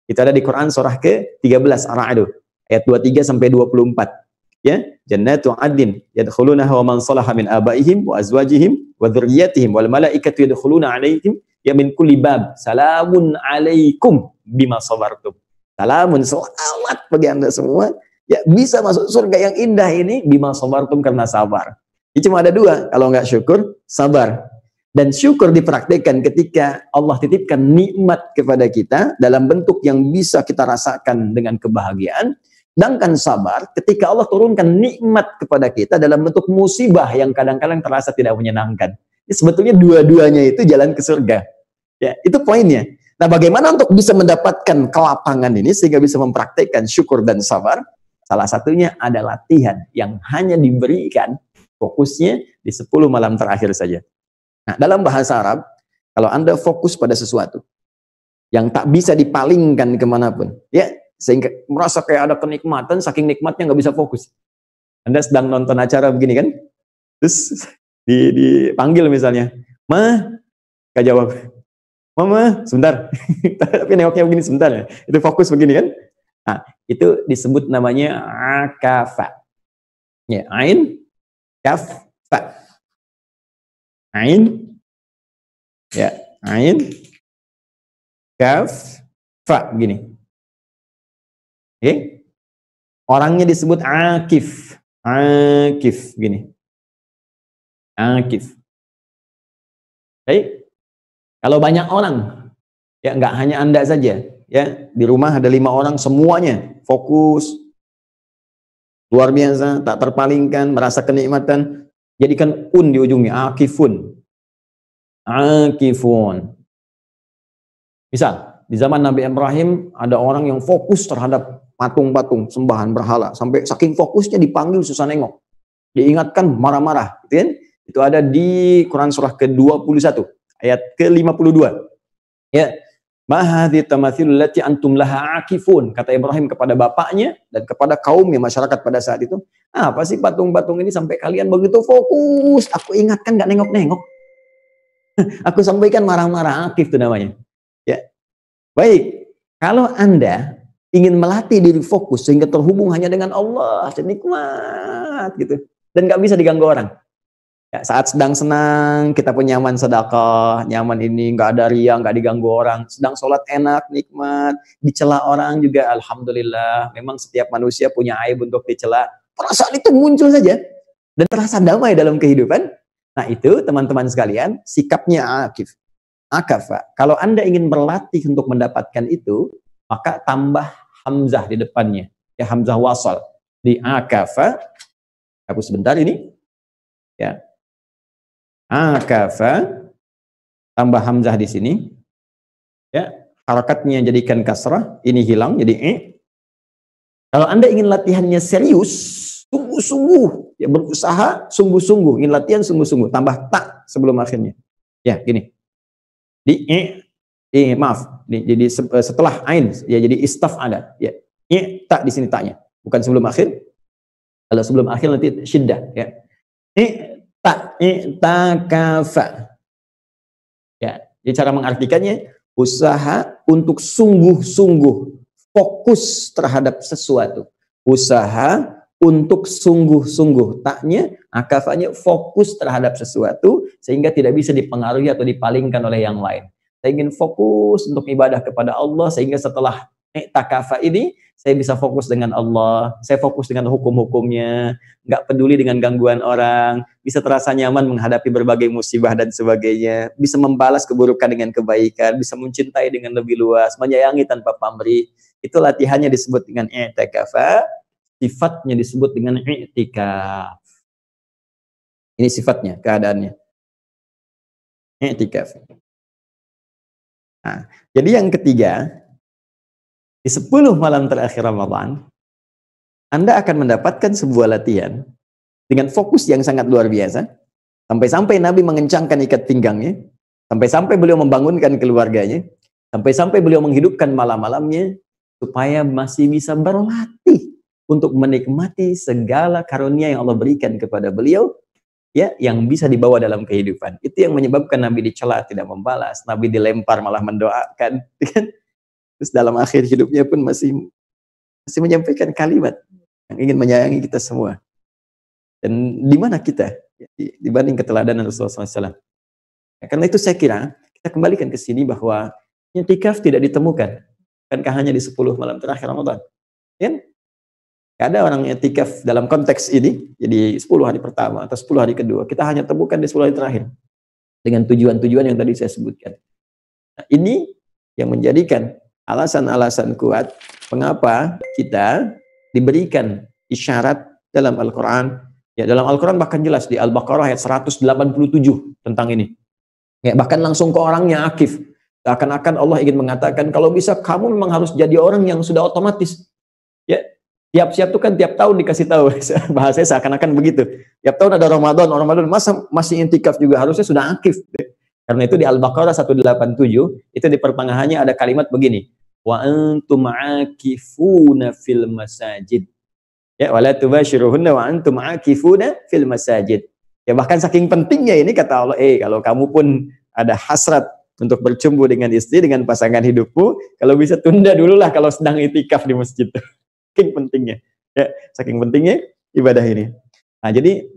Itu ada di Quran surah ke-13 Ar-Ra'd ayat 23 sampai 24. Ya, jannatu 'adnin yadkhulunaha wa man salaha min abaihim wa azwajihim wa dzurriyyatihim wal malaikatu yadkhuluna 'alaihim ya min kulli bab. Salamun 'alaikum bima sabartum. Salamun, selamat bagi Anda semua. Ya, bisa masuk surga yang indah ini bima sabartum, karena sabar. Ini cuma ada 2, kalau nggak syukur, sabar. Dan syukur dipraktikkan ketika Allah titipkan nikmat kepada kita dalam bentuk yang bisa kita rasakan dengan kebahagiaan. Sedangkan sabar ketika Allah turunkan nikmat kepada kita dalam bentuk musibah yang kadang-kadang terasa tidak menyenangkan. Jadi sebetulnya dua-duanya itu jalan ke surga. Ya, itu poinnya. Nah, bagaimana untuk bisa mendapatkan kelapangan ini sehingga bisa mempraktikkan syukur dan sabar? Salah satunya ada latihan yang hanya diberikan fokusnya di 10 malam terakhir saja. Nah, dalam bahasa Arab, kalau Anda fokus pada sesuatu yang tak bisa dipalingkan kemanapun, ya, sehingga merasa kayak ada kenikmatan, saking nikmatnya nggak bisa fokus. Anda sedang nonton acara begini kan, terus dipanggil misalnya, "Ma," gak jawab. "Mama, sebentar." Tapi nengoknya begini sebentar ya. Itu fokus begini kan. Nah, itu disebut namanya akafa. Ya, ain, kaf, fa. Ain, ya, ain, kaf, fa, begini. Oke? Orangnya disebut akif, akif, gini. akif. Baik. Kalau banyak orang, ya nggak hanya Anda saja, ya di rumah ada 5 orang semuanya fokus, luar biasa, tak terpalingkan, merasa kenikmatan, jadikan di ujungnya, akifun. Akifun. Misal, di zaman Nabi Ibrahim ada orang yang fokus terhadap patung-patung, sembahan berhala, sampai saking fokusnya dipanggil susah nengok. Diingatkan marah-marah, gitu kan? Itu ada di Quran surah ke-21, ayat ke-52. Ya, ma hadhi tamathilul lati antum laha akifun, kata Ibrahim kepada bapaknya dan kepada kaumnya, masyarakat pada saat itu. Apa sih patung-patung ini sampai kalian begitu fokus? Aku ingatkan nggak nengok-nengok. Aku sampaikan marah-marah, akif itu namanya. Ya. Baik, kalau Anda ingin melatih diri fokus sehingga terhubung hanya dengan Allah, nikmat gitu, dan nggak bisa diganggu orang. Ya, saat sedang senang, kita pun nyaman sedekah, nyaman ini, nggak ada riya, nggak diganggu orang. Sedang sholat enak, nikmat, dicela orang juga, alhamdulillah. Memang setiap manusia punya aib untuk dicela. Perasaan itu muncul saja dan terasa damai dalam kehidupan. Nah itu teman-teman sekalian, sikapnya akif. Akafa. Kalau Anda ingin berlatih untuk mendapatkan itu, maka tambah hamzah di depannya. Ya, hamzah wasal. Di akafa, hapus sebentar ini. Ya. Akafa, tambah hamzah di sini. Ya, harakatnya jadikan kasrah, ini hilang jadi Kalau Anda ingin latihannya serius, sungguh-sungguh, ya berusaha sungguh-sungguh, ingin latihan sungguh-sungguh, tambah tak sebelum akhirnya. Ya, gini. Di maaf, jadi setelah ain ya jadi istaf ada. Ya. Tak di sini taknya, bukan sebelum akhir. Kalau sebelum akhir nanti syiddah, ya. I'takafa. Ya, jadi cara mengartikannya usaha untuk sungguh-sungguh fokus terhadap sesuatu. Usaha untuk sungguh-sungguh, taknya akafanya fokus terhadap sesuatu sehingga tidak bisa dipengaruhi atau dipalingkan oleh yang lain. Saya ingin fokus untuk ibadah kepada Allah sehingga setelah i'takafa ini saya bisa fokus dengan Allah, saya fokus dengan hukum-hukumnya, nggak peduli dengan gangguan orang, bisa terasa nyaman menghadapi berbagai musibah dan sebagainya, bisa membalas keburukan dengan kebaikan, bisa mencintai dengan lebih luas, menyayangi tanpa pamrih. Itu latihannya disebut dengan i'tikafa, sifatnya disebut dengan i'tikaf. Ini sifatnya, keadaannya. I'tikaf. Nah, jadi yang ketiga, di 10 malam terakhir Ramadan, Anda akan mendapatkan sebuah latihan dengan fokus yang sangat luar biasa. Sampai-sampai Nabi mengencangkan ikat pinggangnya, sampai-sampai beliau membangunkan keluarganya, sampai-sampai beliau menghidupkan malam-malamnya, supaya masih bisa berlatih untuk menikmati segala karunia yang Allah berikan kepada beliau, ya, yang bisa dibawa dalam kehidupan. Itu yang menyebabkan Nabi dicela tidak membalas, Nabi dilempar malah mendoakan. Terus dalam akhir hidupnya pun masih menyampaikan kalimat yang ingin menyayangi kita semua. Dan di mana kita dibanding keteladanan Rasulullah SAW? Ya, karena itu saya kira kita kembalikan ke sini bahwa i'tikaf tidak ditemukan. Bukankah hanya di 10 malam terakhir Ramadan? Ya? Ada orang i'tikaf dalam konteks ini, jadi 10 hari pertama atau 10 hari kedua, kita hanya temukan di 10 hari terakhir. Dengan tujuan-tujuan yang tadi saya sebutkan. Nah, ini yang menjadikan alasan-alasan kuat mengapa kita diberikan isyarat dalam Al-Quran. Ya, dalam Al-Quran bahkan jelas di Al-Baqarah ayat 187 tentang ini. Ya, bahkan langsung ke orangnya akif. Seakan-akan Allah ingin mengatakan, kalau bisa kamu memang harus jadi orang yang sudah otomatis. Ya, tiap-siap itu kan tiap tahun dikasih tahu. Bahasanya seakan-akan begitu. Tiap tahun ada Ramadan, masa masih intikaf juga harusnya sudah akif. Karena itu di Al-Baqarah 187 itu di pertengahannya ada kalimat begini. Wa antum akifuna fil masajid. Ya, wala tubashiruhunna wa antum akifuna fil masajid. Ya, bahkan saking pentingnya ini kata Allah, kalau kamu pun ada hasrat untuk bercumbu dengan istri, dengan pasangan hidupmu, kalau bisa tunda dulu lah kalau sedang itikaf di masjid. Saking pentingnya. Ya, saking pentingnya ibadah ini. Nah, jadi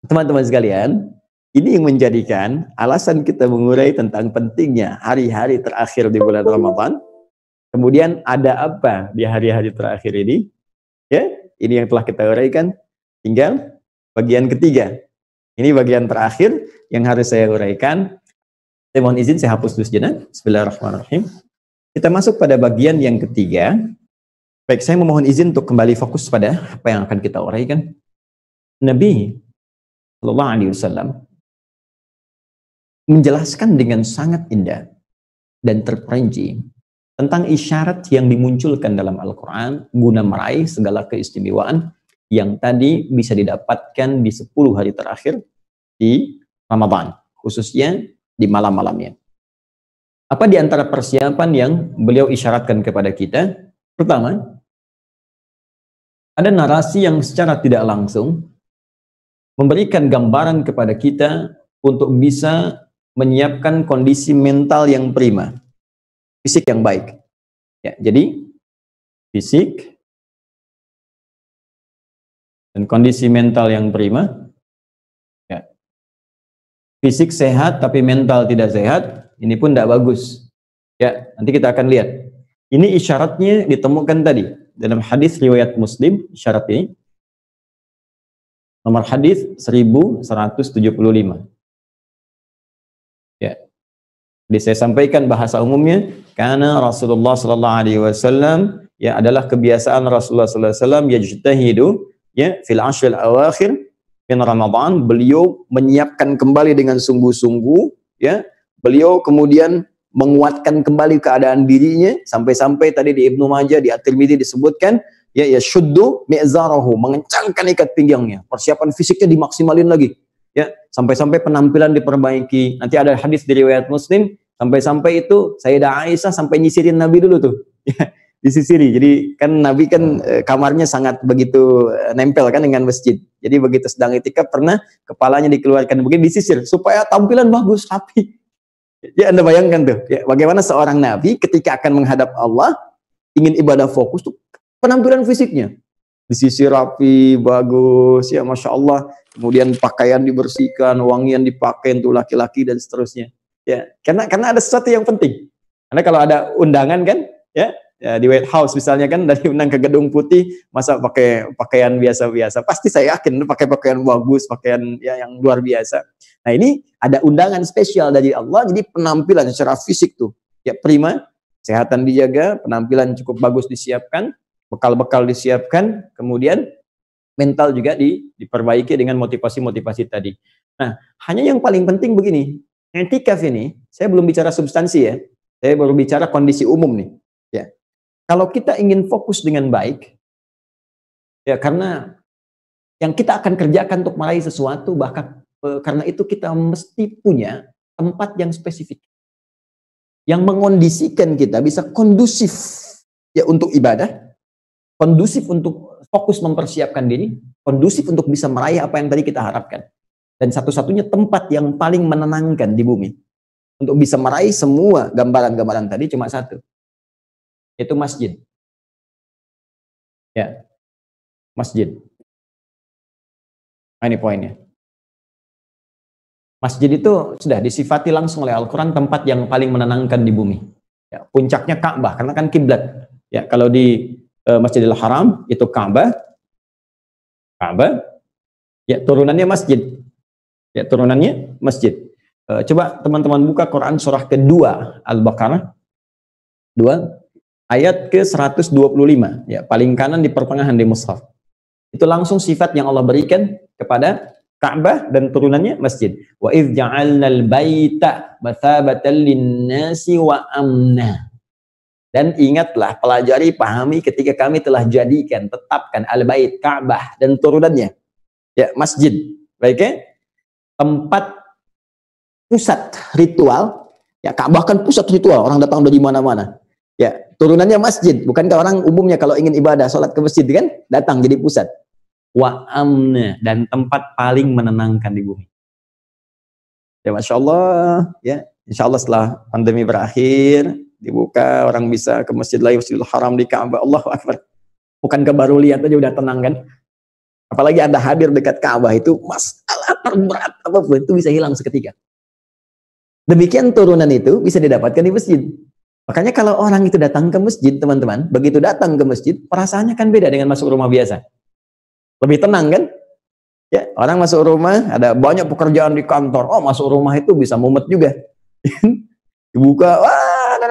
teman-teman sekalian, ini yang menjadikan alasan kita mengurai tentang pentingnya hari-hari terakhir di bulan Ramadan. Kemudian ada apa di hari-hari terakhir ini? Ya, ini yang telah kita uraikan. Tinggal bagian ketiga. Ini bagian terakhir yang harus saya uraikan. Saya mohon izin saya hapus dulu sejenak. Bismillahirrahmanirrahim. Kita masuk pada bagian yang ketiga. Baik, saya memohon izin untuk kembali fokus pada apa yang akan kita uraikan. Nabi Sallallahu Alaihi Wasallam menjelaskan dengan sangat indah dan terperinci tentang isyarat yang dimunculkan dalam Al-Quran guna meraih segala keistimewaan yang tadi bisa didapatkan di 10 hari terakhir di Ramadan, khususnya di malam-malamnya. Apa di antara persiapan yang beliau isyaratkan kepada kita? Pertama, ada narasi yang secara tidak langsung memberikan gambaran kepada kita untuk bisa menyiapkan kondisi mental yang prima, fisik yang baik. Ya, jadi fisik dan kondisi mental yang prima. Ya. Fisik sehat tapi mental tidak sehat, ini pun tidak bagus. Ya, nanti kita akan lihat. Ini isyaratnya ditemukan tadi dalam hadis riwayat Muslim, isyarat ini. Nomor hadis 1175. Ya. Jadi saya sampaikan bahasa umumnya, karena Rasulullah sallallahu alaihi wasallam ya adalah kebiasaan Rasulullah sallallahu alaihi wasallam yajtahidu ya fil ashril awakhir min Ramadan, beliau menyiapkan kembali dengan sungguh-sungguh ya. Beliau kemudian menguatkan kembali keadaan dirinya sampai-sampai tadi di Ibnu Majah, di At-Tirmidzi disebutkan ya syuddu mi'zarahu, mengencangkan ikat pinggangnya, persiapan fisiknya dimaksimalin lagi ya, sampai-sampai penampilan diperbaiki. Nanti ada hadis di riwayat Muslim sampai-sampai itu Sayyidah Aisyah sampai nyisirin Nabi dulu tuh ya, disisiri. Jadi kan Nabi kan kamarnya sangat begitu nempel kan dengan masjid. Jadi begitu sedang itikaf pernah kepalanya dikeluarkan begini disisir supaya tampilan bagus rapi. Ya Anda bayangkan tuh, ya, bagaimana seorang Nabi ketika akan menghadap Allah, ingin ibadah fokus tuh, penampilan fisiknya disisir rapi, bagus, ya Masya Allah. Kemudian pakaian dibersihkan, wangian dipakai untuk laki-laki dan seterusnya. Ya, karena ada sesuatu yang penting. Karena kalau ada undangan kan, ya di White House misalnya kan, dari undang ke Gedung Putih, masa pakai pakaian biasa-biasa? Pasti saya yakin pakai pakaian bagus, pakaian ya yang luar biasa. Nah ini ada undangan spesial dari Allah, jadi penampilan secara fisik tuh ya prima, kesehatan dijaga, penampilan cukup bagus disiapkan, bekal-bekal disiapkan, kemudian mental juga diperbaiki dengan motivasi-motivasi tadi. Nah, hanya yang paling penting begini, i'tikaf ini, saya belum bicara substansi ya, saya baru bicara kondisi umum nih. Ya, kalau kita ingin fokus dengan baik, ya karena yang kita akan kerjakan untuk meraih sesuatu, bahkan karena itu kita mesti punya tempat yang spesifik, yang mengondisikan kita bisa kondusif ya untuk ibadah, kondusif untuk fokus mempersiapkan diri, kondusif untuk bisa meraih apa yang tadi kita harapkan. Dan satu-satunya tempat yang paling menenangkan di bumi untuk bisa meraih semua gambaran-gambaran tadi cuma satu, yaitu masjid. Ya, masjid. Nah, ini poinnya. Masjid itu sudah disifati langsung oleh Al-Quran tempat yang paling menenangkan di bumi. Ya, puncaknya Ka'bah, karena kan kiblat. Ya, kalau di Masjidil Haram itu Ka'bah, ya turunannya masjid. Ya turunannya masjid. Coba teman-teman buka Quran surah kedua Al-Baqarah 2 ayat ke 125. Ya, paling kanan di pertengahan di mushaf. Itu langsung sifat yang Allah berikan kepada Ka'bah dan turunannya masjid. Wa idz ja'alnal baita mathabatan lin-nasi wa amna. Dan ingatlah, pelajari, pahami ketika kami telah jadikan, tetapkan al-bait, Ka'bah dan turunannya. Ya, masjid. Baik ya? Tempat pusat ritual. Ya, Ka'bah kan pusat ritual, orang datang dari mana-mana. Ya, turunannya masjid. Bukankah orang umumnya kalau ingin ibadah, sholat ke masjid kan datang jadi pusat. Wa amna, dan tempat paling menenangkan di bumi. Ya Masya Allah, ya Insya Allah setelah pandemi berakhir, dibuka, orang bisa ke masjid lain, Masjidil Haram di Ka'bah, Allahu Akbar. Bukankah baru lihat aja udah tenang kan? Apalagi Anda hadir dekat Ka'bah, itu masalah terberat apapun itu bisa hilang seketika. Demikian turunan itu bisa didapatkan di masjid. Makanya kalau orang itu datang ke masjid, teman-teman, begitu datang ke masjid, perasaannya kan beda dengan masuk rumah biasa. Lebih tenang kan? Ya, orang masuk rumah, ada banyak pekerjaan di kantor. Oh, masuk rumah itu bisa mumet juga. Dibuka, wah,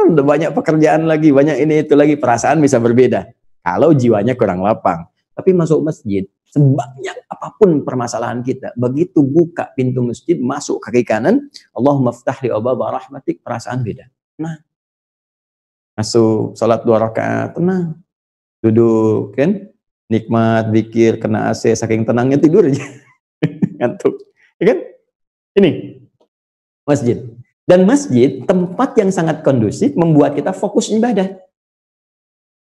udah banyak pekerjaan lagi, banyak ini itu lagi, perasaan bisa berbeda. Kalau jiwanya kurang lapang. Tapi masuk masjid, sebanyak apapun permasalahan kita, begitu buka pintu masjid, masuk kaki kanan, Allahumma ftah li abwaaba rahmatik, perasaan beda. Nah, masuk salat 2 rakaat, tenang. Duduk, kan? Nikmat, zikir, kena AC, saking tenangnya tidur aja. Ngantuk. Ya kan? Ini, masjid. Dan masjid, tempat yang sangat kondusif, membuat kita fokus ibadah.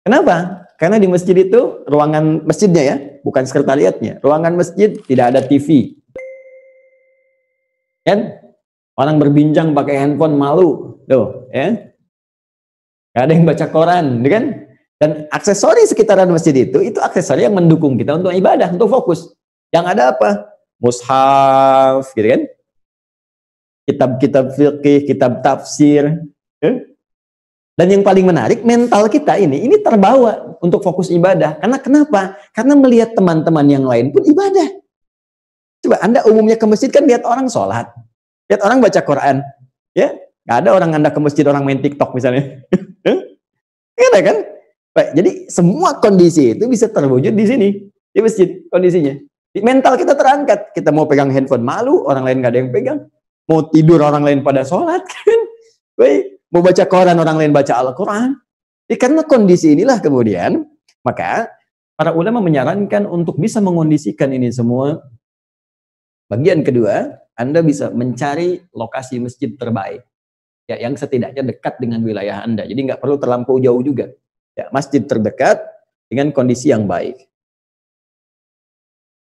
Kenapa? Karena di masjid itu, ruangan masjidnya ya, bukan sekretariatnya. Ruangan masjid tidak ada TV. Kan? Orang berbincang pakai handphone malu. Tuh, ya. Gak ada yang baca koran, kan? Dan aksesori sekitaran masjid itu aksesori yang mendukung kita untuk ibadah, untuk fokus. Yang ada apa? Mushaf, gitu kan? Kitab-kitab fikih, kitab tafsir. Dan yang paling menarik, mental kita ini terbawa untuk fokus ibadah. Karena kenapa? Karena melihat teman-teman yang lain pun ibadah. Coba Anda umumnya ke masjid kan lihat orang sholat, lihat orang baca Quran, ya. Nggak ada orang Anda ke masjid orang main TikTok misalnya. Nggak ada kan? Baik, jadi semua kondisi itu bisa terwujud di sini, di masjid kondisinya. Mental kita terangkat, kita mau pegang handphone malu, orang lain nggak ada yang pegang. Mau tidur orang lain pada sholat, kan? Baik, mau baca Quran orang lain baca Al-Quran. Karena kondisi inilah kemudian, maka para ulama menyarankan untuk bisa mengondisikan ini semua. Bagian kedua, Anda bisa mencari lokasi masjid terbaik, ya, yang setidaknya dekat dengan wilayah Anda. Jadi nggak perlu terlampau jauh juga. Ya, masjid terdekat dengan kondisi yang baik.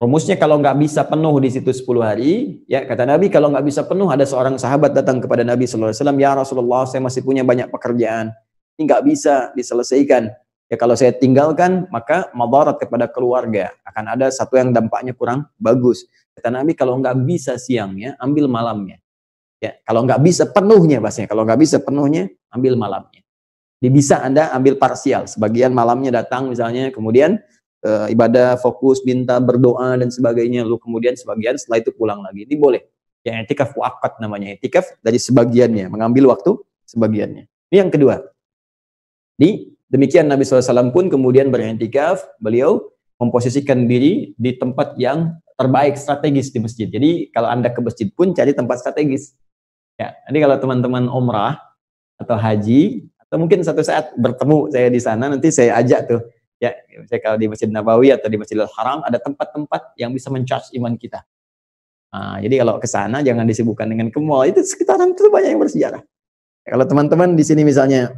Rumusnya kalau nggak bisa penuh di situ 10 hari, ya kata Nabi kalau nggak bisa penuh, ada seorang sahabat datang kepada Nabi SAW, ya Rasulullah, saya masih punya banyak pekerjaan, ini nggak bisa diselesaikan. Ya kalau saya tinggalkan, maka madarat kepada keluarga, akan ada satu yang dampaknya kurang bagus. Kata Nabi kalau nggak bisa siangnya, ambil malamnya. Ya kalau nggak bisa penuhnya, bahasanya kalau nggak bisa penuhnya, ambil malamnya. Bisa Anda ambil parsial, sebagian malamnya datang misalnya, kemudian ibadah, fokus, minta, berdoa dan sebagainya, lalu kemudian sebagian setelah itu pulang lagi. Ini boleh. Ya i'tikaf muaqqat namanya, i'tikaf dari sebagiannya, mengambil waktu sebagiannya. Ini yang kedua. Demikian Nabi SAW pun kemudian beriktikaf, beliau memposisikan diri di tempat yang terbaik strategis di masjid. Jadi kalau Anda ke masjid pun cari tempat strategis. Ya, jadi kalau teman-teman umrah atau haji, atau mungkin satu saat bertemu saya di sana, nanti saya ajak tuh, ya, saya kalau di Masjid Nabawi atau di Masjidil Haram ada tempat-tempat yang bisa men-charge iman kita. Nah, jadi kalau ke sana jangan disibukkan dengan ke mall, itu sekitaran itu banyak yang bersejarah. Ya, kalau teman-teman di sini misalnya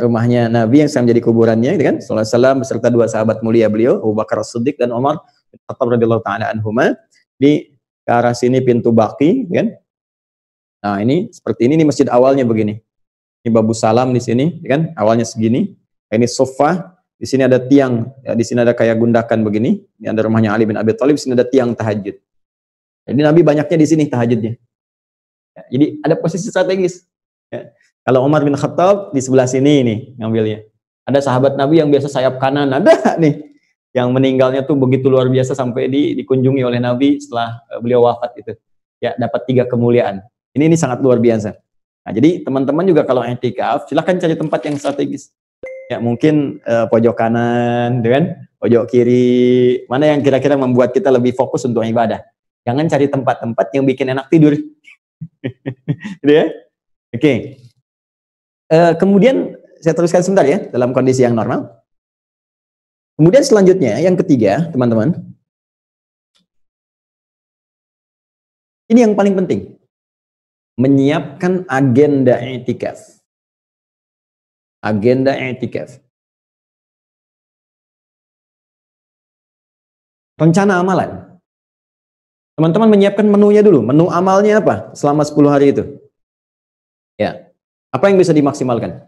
rumahnya Nabi yang sekarang jadi kuburannya, gitu kan? Sallallahu alaihi wasallam beserta 2 sahabat mulia beliau, Abu Bakar As-Siddiq dan Umar bin Khattab radhiyallahu taala anhuma, di ke arah sini pintu Baqi, kan? Nah, ini seperti ini masjid awalnya begini. Ini Babu Salam di sini, kan? Awalnya segini. Ini sofa, di sini ada tiang, ya, di sini ada kayak gundakan begini. Ini ada rumahnya Ali bin Abi Thalib, di sini ada tiang tahajud. Jadi Nabi banyaknya di sini tahajudnya. Ya, jadi ada posisi strategis. Ya. Kalau Umar bin Khattab di sebelah sini nih ngambilnya. Ada sahabat Nabi yang biasa sayap kanan, ada nih yang meninggalnya tuh begitu luar biasa sampai dikunjungi oleh Nabi setelah beliau wafat itu. Ya, dapat 3 kemuliaan. Ini sangat luar biasa. Nah, jadi teman-teman juga kalau i'tikaf, silahkan cari tempat yang strategis. Ya, mungkin pojok kanan, kan? Pojok kiri, mana yang kira-kira membuat kita lebih fokus untuk ibadah. Jangan cari tempat-tempat yang bikin enak tidur. Gitu ya? Oke. Kemudian saya teruskan sebentar ya, dalam kondisi yang normal. Kemudian selanjutnya, yang ketiga, teman-teman. Ini yang paling penting. Menyiapkan agenda i'tikaf. Agenda i'tikaf. Rencana amalan. Teman-teman menyiapkan menunya dulu. Menu amalnya apa selama 10 hari itu? Ya. Apa yang bisa dimaksimalkan?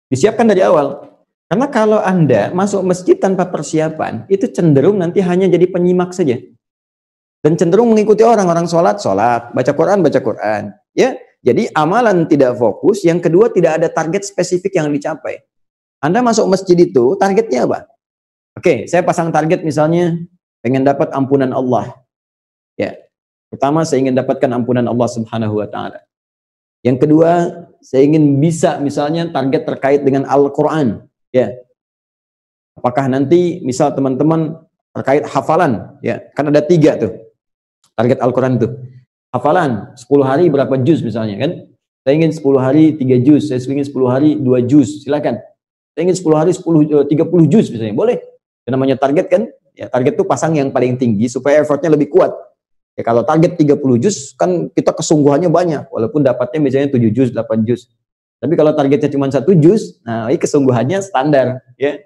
Disiapkan dari awal. Karena kalau Anda masuk masjid tanpa persiapan, itu cenderung nanti hanya jadi penyimak saja. Dan cenderung mengikuti orang sholat, baca Quran, ya. Jadi amalan tidak fokus, yang kedua tidak ada target spesifik yang dicapai. Anda masuk masjid itu, targetnya apa? Oke, saya pasang target misalnya, pengen dapat ampunan Allah. Ya. Pertama, saya ingin dapatkan ampunan Allah Subhanahu wa taala. Yang kedua, saya ingin bisa misalnya target terkait dengan Al-Qur'an, ya. Apakah nanti misal teman-teman terkait hafalan, ya. Kan ada 3 tuh. Target Al-Qur'an tuh. Hafalan 10 hari berapa juz misalnya kan? Saya ingin 10 hari 3 juz, saya ingin 10 hari 2 juz, silakan. Saya ingin 10 hari 30 juz misalnya, boleh. Yang namanya target kan, ya target itu pasang yang paling tinggi supaya effortnya lebih kuat. Ya kalau target 30 juz kan kita kesungguhannya banyak, walaupun dapatnya misalnya 7 juz, 8 juz. Tapi kalau targetnya cuma 1 juz, nah ini kesungguhannya standar, ya.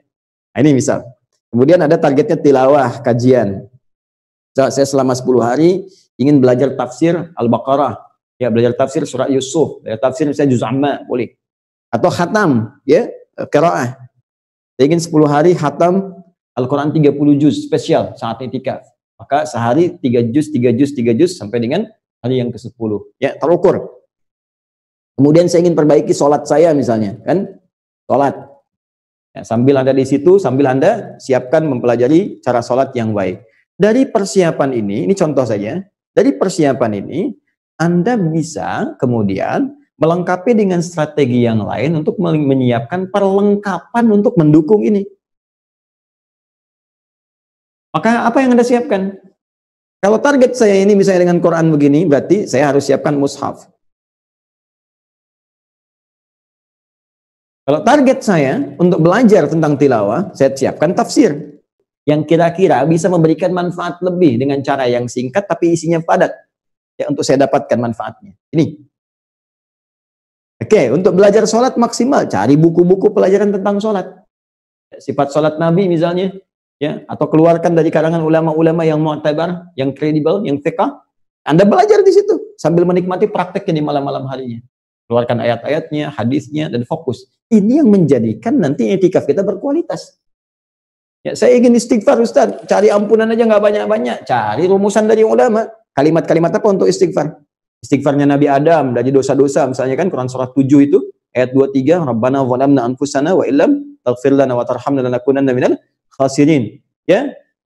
Nah, ini misal. Kemudian ada targetnya tilawah, kajian. Saya selama 10 hari ingin belajar tafsir Al-Baqarah. Ya, belajar tafsir surah Yusuf, belajar tafsir misalnya juz amma, boleh. Atau khatam, ya, qiraah. Saya ingin 10 hari khatam Al-Quran 30 juz spesial saat itikaf. Maka sehari 3 juz, 3 juz, 3 juz sampai dengan hari yang ke-10. Ya, terukur. Kemudian saya ingin perbaiki sholat saya misalnya, kan? Sholat. Ya, sambil Anda di situ, sambil Anda siapkan mempelajari cara sholat yang baik. Dari persiapan ini contoh saja, dari persiapan ini, Anda bisa kemudian melengkapi dengan strategi yang lain untuk menyiapkan perlengkapan untuk mendukung ini. Maka apa yang Anda siapkan? Kalau target saya ini misalnya dengan Quran begini, berarti saya harus siapkan mushaf. Kalau target saya untuk belajar tentang tilawah, saya siapkan tafsir yang kira-kira bisa memberikan manfaat lebih dengan cara yang singkat tapi isinya padat. Ya, untuk saya dapatkan manfaatnya. Ini. Oke, untuk belajar sholat maksimal, cari buku-buku pelajaran tentang sholat. Sifat sholat Nabi misalnya, ya, atau keluarkan dari karangan ulama-ulama yang mu'tabar, yang kredibel, yang fiqh. Anda belajar di situ sambil menikmati prakteknya di malam-malam harinya. Keluarkan ayat-ayatnya, hadisnya, dan fokus. Ini yang menjadikan nanti i'tikaf kita berkualitas. Ya, saya ingin istighfar Ustaz, cari ampunan aja nggak banyak-banyak, cari rumusan dari ulama. Kalimat-kalimat apa untuk istighfar? Istighfarnya Nabi Adam dari dosa-dosa, misalnya kan Quran surah 7 itu ayat 23, Rabbana zalamna anfusana wa illam taghfir lana wa tarhamna lanakunanna minal khasirin. Ya.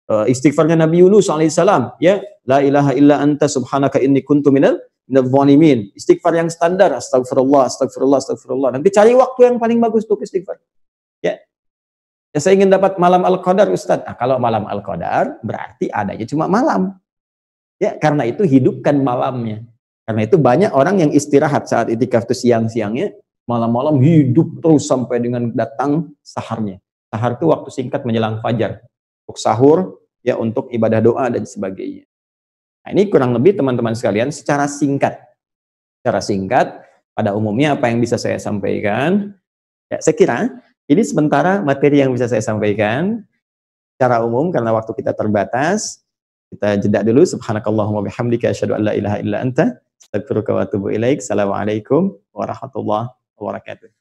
Istighfarnya Nabi Yunus alaihissalam, ya, la ilaha illa anta subhanaka inni kuntu minal zalimin. Istighfar yang standar, astagfirullah, astagfirullah, astagfirullah. Nanti cari waktu yang paling bagus untuk istighfar. Ya. Ya, saya ingin dapat malam Al-Qadar Ustaz. Nah, kalau malam Al-Qadar berarti adanya cuma malam. Ya, karena itu hidupkan malamnya. Karena itu banyak orang yang istirahat saat itikaf itu siang-siangnya, malam-malam hidup terus sampai dengan datang saharnya. Sahar itu waktu singkat menjelang fajar. Untuk sahur, ya untuk ibadah doa dan sebagainya. Nah, ini kurang lebih teman-teman sekalian secara singkat. Secara singkat, pada umumnya apa yang bisa saya sampaikan. Ya, saya kira ini sementara materi yang bisa saya sampaikan. Secara umum karena waktu kita terbatas. Kita jeda dulu. Subhanakallahumma bihamdika asyhadu an la ilaha illa anta astaghfiruka wa atubu ilaik. Assalamualaikum warahmatullahi wabarakatuh.